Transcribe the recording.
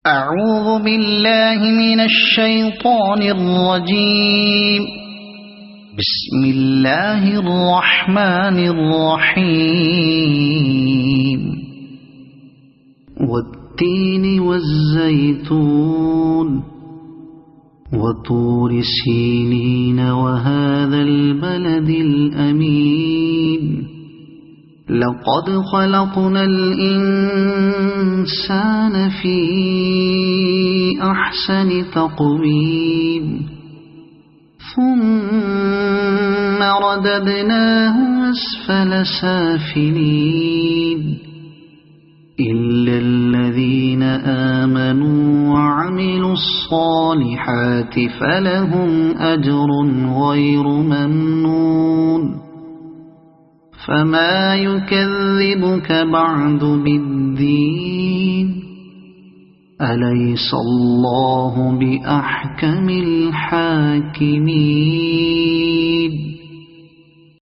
أعوذ بالله من الشيطان الرجيم. بسم الله الرحمن الرحيم. والتين والزيتون وطور سينين وهذا البلد الأمين. لقد خلقنا الإنسان في أحسن تقويم ثم رددناه أسفل سافلين إلا الذين آمنوا وعملوا الصالحات فلهم أجر غير ممنون. فما يكذبك بعد بالدين؟ أليس الله بأحكم الحاكمين؟